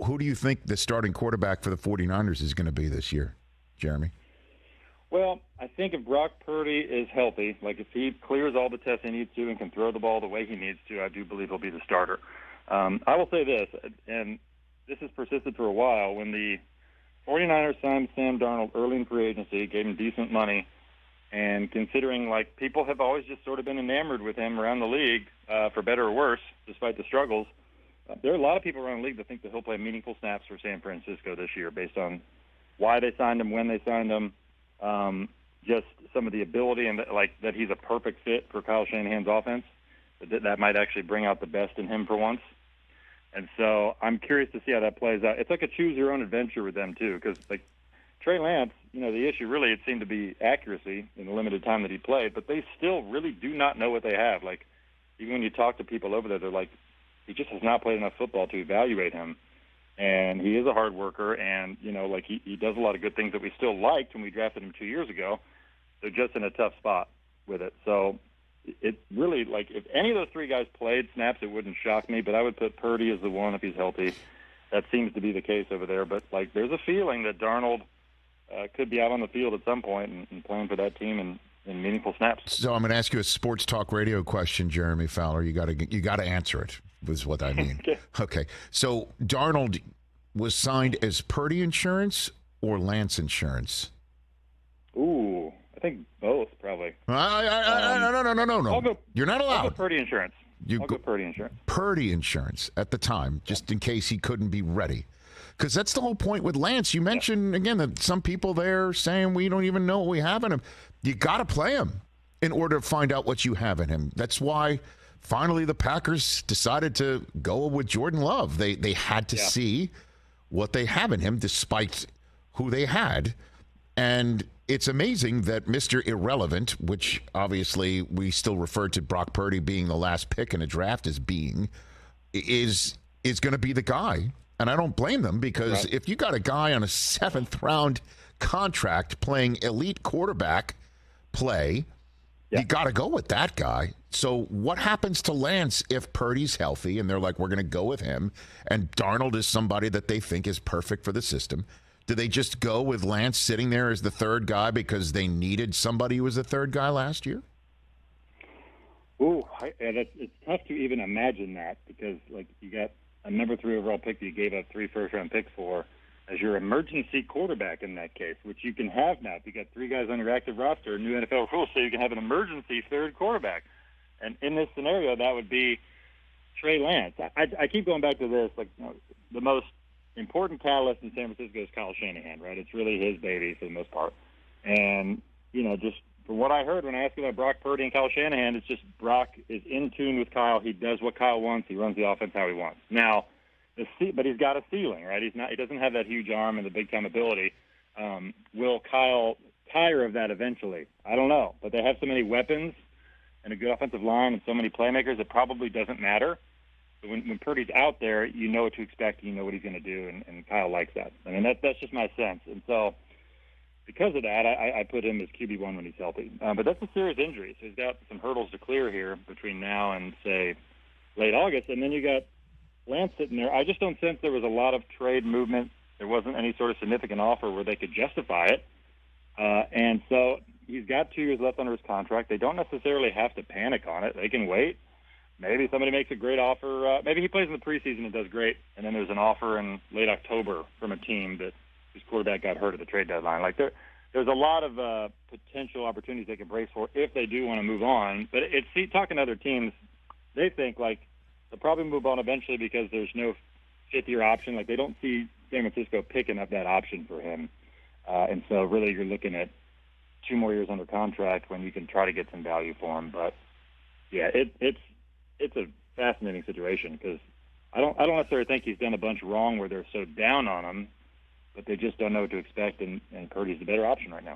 who do you think the starting quarterback for the 49ers is going to be this year, Jeremy? Well, I think if Brock Purdy is healthy, like if he clears all the tests he needs to and can throw the ball the way he needs to, I do believe he'll be the starter. I will say this, and this has persisted for a while. When the 49ers signed Sam Darnold early in free agency, gave him decent money, and considering like people have always just sort of been enamored with him around the league, for better or worse, despite the struggles, there are a lot of people around the league that think that he'll play meaningful snaps for San Francisco this year based on why they signed him, when they signed him, just some of the ability and that he's a perfect fit for Kyle Shanahan's offense. That might actually bring out the best in him for once. And so I'm curious to see how that plays out. It's like a choose-your-own-adventure with them, too, because, like, Trey Lance, the issue really it seemed to be accuracy in the limited time that he played, but they still really do not know what they have. Like, even when you talk to people over there, they're like, he just has not played enough football to evaluate him. And he is a hard worker, and, he does a lot of good things that we still liked when we drafted him 2 years ago. They're just in a tough spot with it. So it really, if any of those three guys played snaps, it wouldn't shock me, but I would put Purdy as the one if he's healthy. That seems to be the case over there. But, there's a feeling that Darnold could be out on the field at some point and playing for that team in meaningful snaps. So I'm going to ask you a sports talk radio question, Jeremy Fowler. You got to answer it, is what I mean. Okay. So Darnold was signed as Purdy insurance or Lance insurance? Ooh, I think both, probably. No. You're not allowed. I'll go Purdy insurance. I'll go Purdy insurance. Purdy insurance at the time, just in case he couldn't be ready. Because that's the whole point with Lance. You mentioned, again, that some people there saying we don't even know what we have in him. You got to play him in order to find out what you have in him. That's why finally the Packers decided to go with Jordan Love. They had to see what they have in him despite who they had. And it's amazing that Mr. Irrelevant, which obviously we still refer to Brock Purdy being the last pick in a draft as being, is going to be the guy. And I don't blame them because if you got a guy on a 7th-round contract playing elite quarterback play, you got to go with that guy. So what happens to Lance if Purdy's healthy and they're like, we're going to go with him, and Darnold is somebody that they think is perfect for the system? Do they just go with Lance sitting there as the third guy because they needed somebody who was the third guy last year? Ooh, it's tough to even imagine that because, you got a number 3 overall pick that you gave up 3 first-round picks for as your emergency quarterback in that case, which you can have now. If you got 3 guys on your active roster, new NFL rules say you can have an emergency third quarterback. And in this scenario, that would be Trey Lance. I keep going back to this. The most important catalyst in San Francisco is Kyle Shanahan, right? It's really his baby for the most part. And, just from what I heard when I asked about Brock Purdy and Kyle Shanahan, it's just Brock is in tune with Kyle. He does what Kyle wants. He runs the offense how he wants. Now, but he's got a ceiling, right? He doesn't have that huge arm and the big-time ability. Will Kyle tire of that eventually? I don't know. But they have so many weapons and a good offensive line and so many playmakers, it probably doesn't matter. But when Purdy's out there, you know what to expect. You know what he's going to do, and Kyle likes that. I mean, that's just my sense. And so because of that, I put him as QB1 when he's healthy. But that's a serious injury, so he's got some hurdles to clear here between now and, say, late August. And then you got Lance sitting there. I just don't sense there was a lot of trade movement. There wasn't any sort of significant offer where they could justify it. And so he's got 2 years left under his contract. They don't necessarily have to panic on it. They can wait. Maybe somebody makes a great offer. Maybe he plays in the preseason and does great, and then there's an offer in late October from a team whose quarterback got hurt at the trade deadline. There's a lot of potential opportunities they can brace for if they do want to move on. But talking to other teams, they think they'll probably move on eventually because there's no 5th-year option. They don't see San Francisco picking up that option for him. And so really you're looking at 2 more years under contract when you can try to get some value for him. But, yeah, it's a fascinating situation because I don't necessarily think he's done a bunch wrong where they're so down on him, but they just don't know what to expect, and Purdy's the better option right now.